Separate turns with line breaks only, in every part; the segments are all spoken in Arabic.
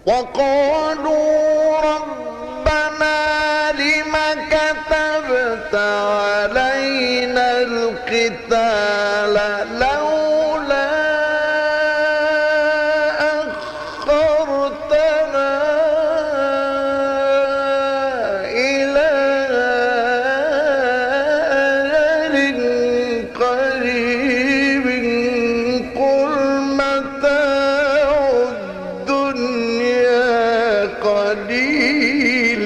وقالوا ربنا لم كتبت علينا القتال لولا أخرتنا إلى أجل قريب قل متاع الدنيا قليل.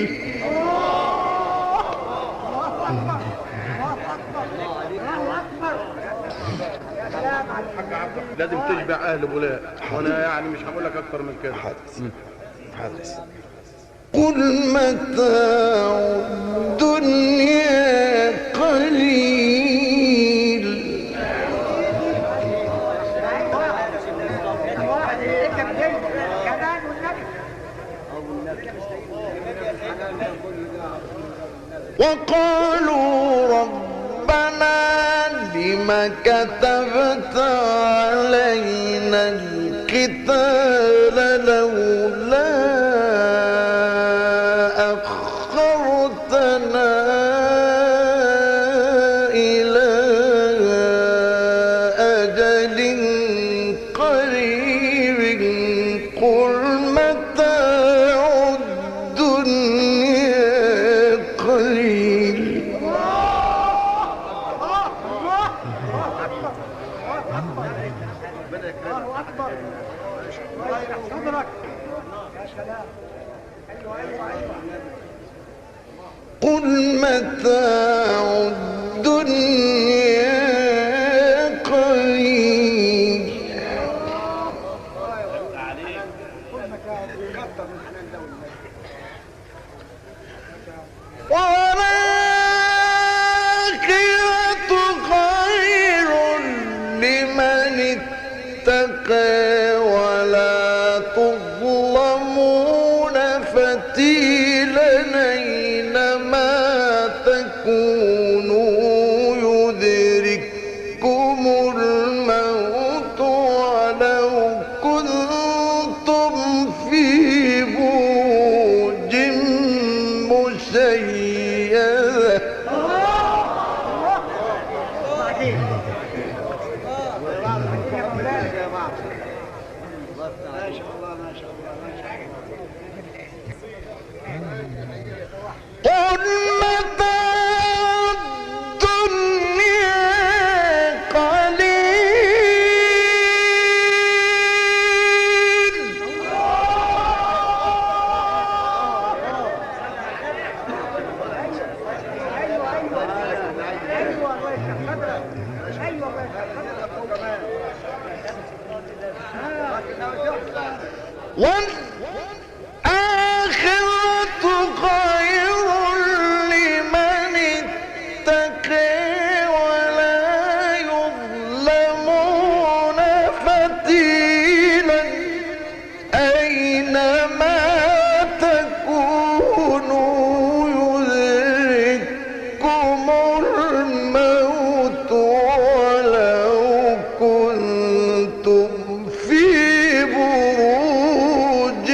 لازم تشبع اهل بولاق، وانا يعني مش هقول لك اكتر من كده.
حدث قل متاع الدنيا قليل وقالوا ربنا لم كتبت علينا القتال لولا أخرتنا إلى أجل قريب قل متاع الدنيا قليل. قل متاع الدنيا قليل والآخرة خير لمن اتقى ولا تظلمون فتيلا أينما تكونوا يدرككم الموت ولو كنتم في بروج مشيدة. قل متاع الدنيا قليل والآخرة خير لمن اتقى ولا يظلمون فتيلا أينما تكونوا يدرككم الموت ولو كنتم في بروج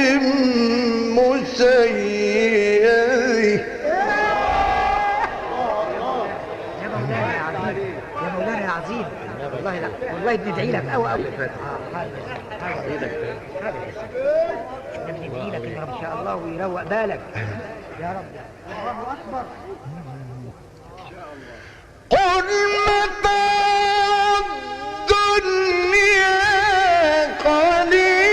مشيدة.
يا مولانا يا عظيم، والله لا والله بندعي لك قوي قوي. بندعي لك ان شاء الله ويروق بالك يا رب. الله اكبر.
قل متاع الدنيا قليل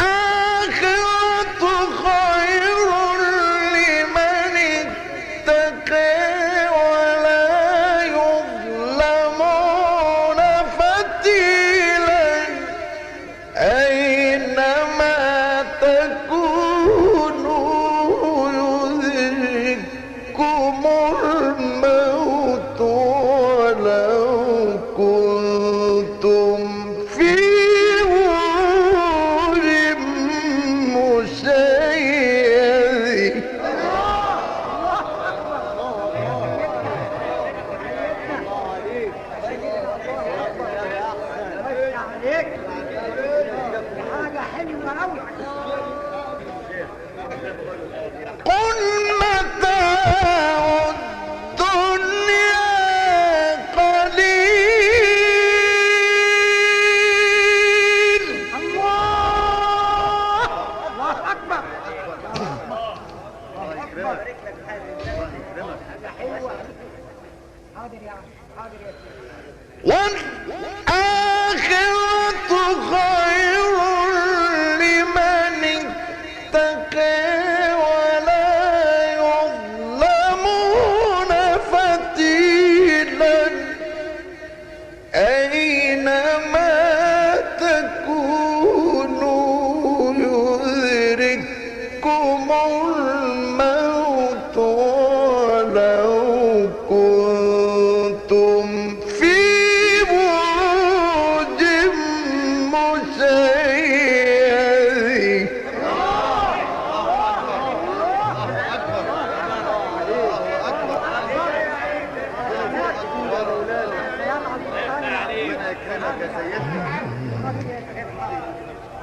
والآخرة خير لمن اتقى ولا يظلمون فتيلا أينما تكونوا يدرككم الموت ولو كنتم في بروج
حاضر يا عم، حاضر يا سيدي.
والآخرة خير لمن اتقى ولا يظلمون فتيلا أينما تكونوا يدرككم الموت ولو كنتم في بروج مشيدة.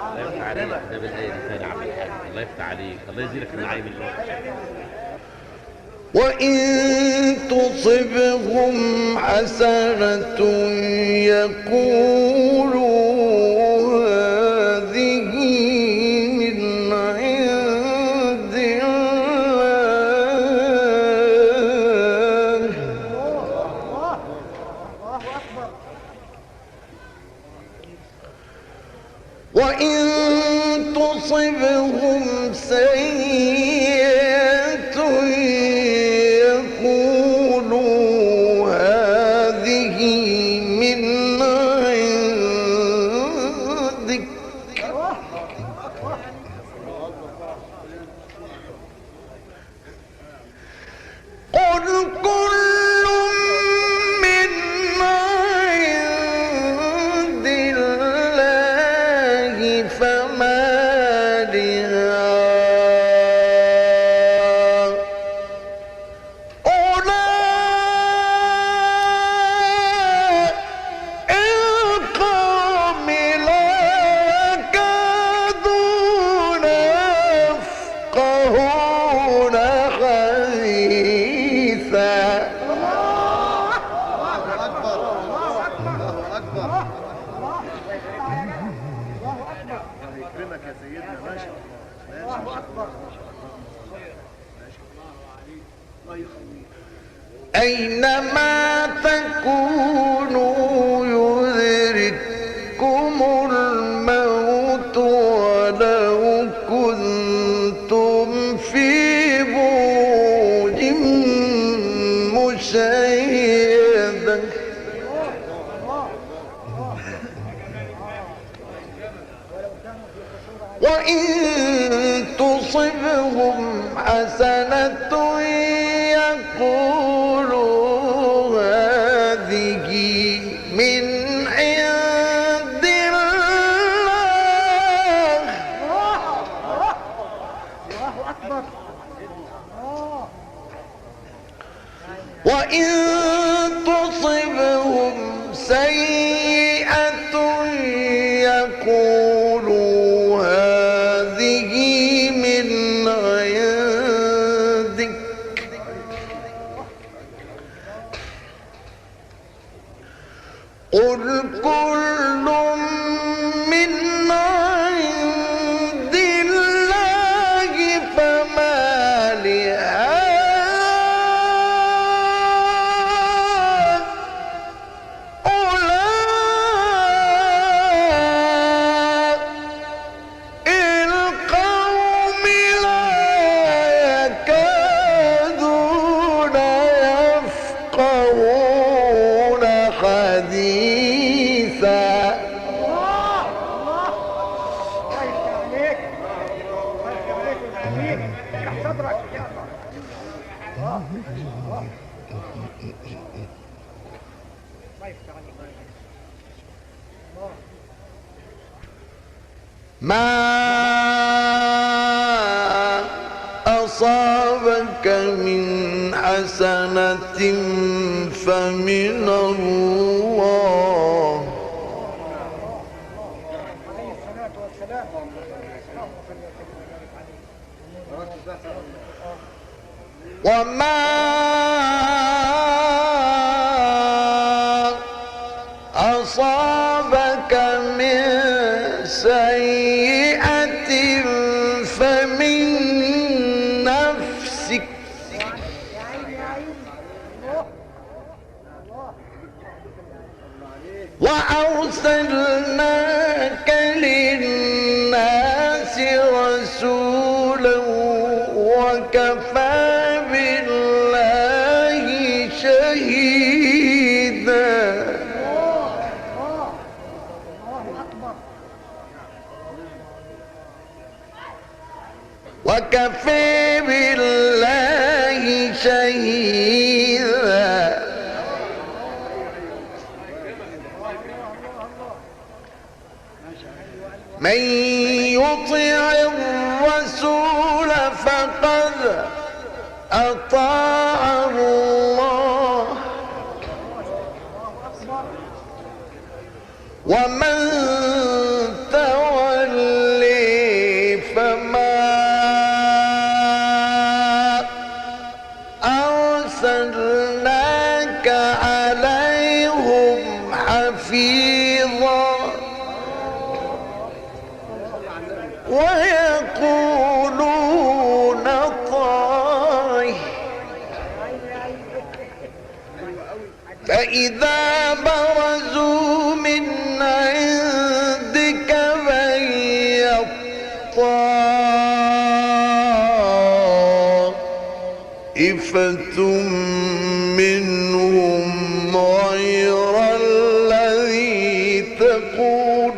الله يفتح عليك ده بالآية دي تاني يا عم الحاج. الله يفتح عليك، الله يزيلك النعيم اللي
وإن تصبهم حسنة يقولوا هذه من عند الله وإن تصبهم سيئة يقولوا هذه من عندك قل كل من عند الله فما القوم لا يكادون يفقهون حديثا. أينما تكونوا يدرككم الموت ولو كنتم في بروج مشيدة. وإن تصبهم حسنة يقولوا هذه من عند الله وإن تصبهم سيئة يقولوا هذه من عندك قل كل من عند الله فما القوم لا يكادون يفقهون حديثا. ما أصابك من حسنة فمن الله
عليه الصلاة والسلام.
وما أصابك من سيئة فمن نفسك أرسلناك للناس رسولا وكفى بالله شهيدا. وكفى بالله شهيدا. من يطع الرسول فقد أطاع الله ومن تولي فما أرسلناك عليهم حفيظا. ويقولون طاعة فإذا برزوا من عندك بيت طائفة منهم غير الذي تقول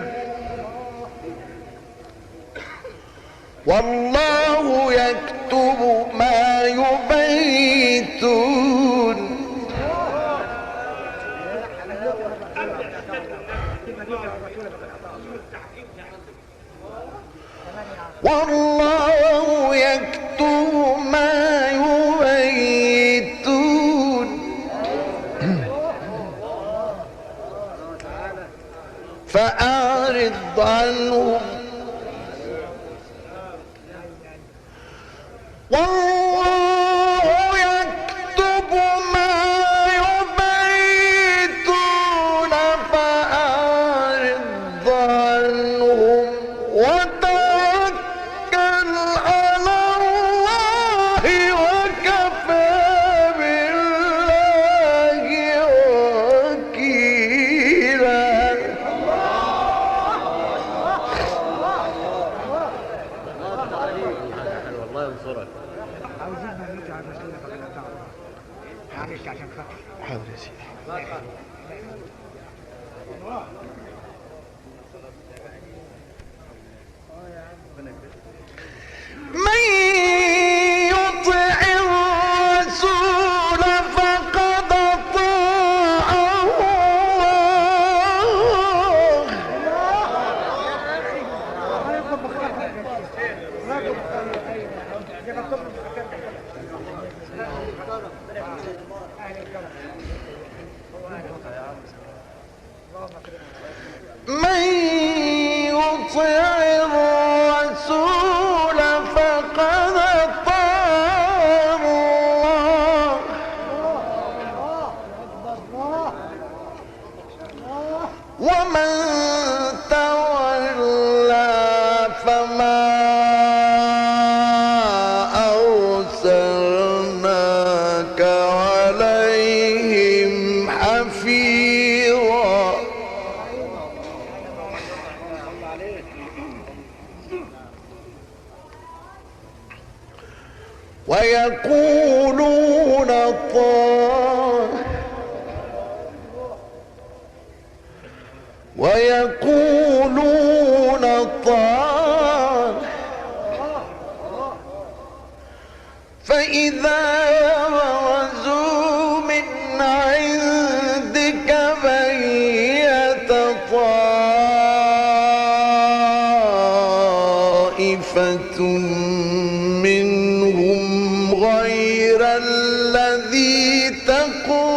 والله يكتب ما يبيتون. والله يكتب ما يبيتون. فأعرض عنهم والله يكتب ما يبيتون. فأعرض عنهم وتوكل على الله وكفى بالله وكيلا.
والله ينصرك.
عاوزين ما نرجع المسؤولية فقد أطاع الله. معلش عشان خاطر.
حاضر يا سيدي. من يطع الرسول فقد أطاع الله من يطع الرسول فقد أطاع الله ومن تولى فما أرسلناك عليهم حفيظا. ويقولون طاعة ويقولون طاعة فإذا برزوا من عندك بيت طائفة منهم غير الذي تقول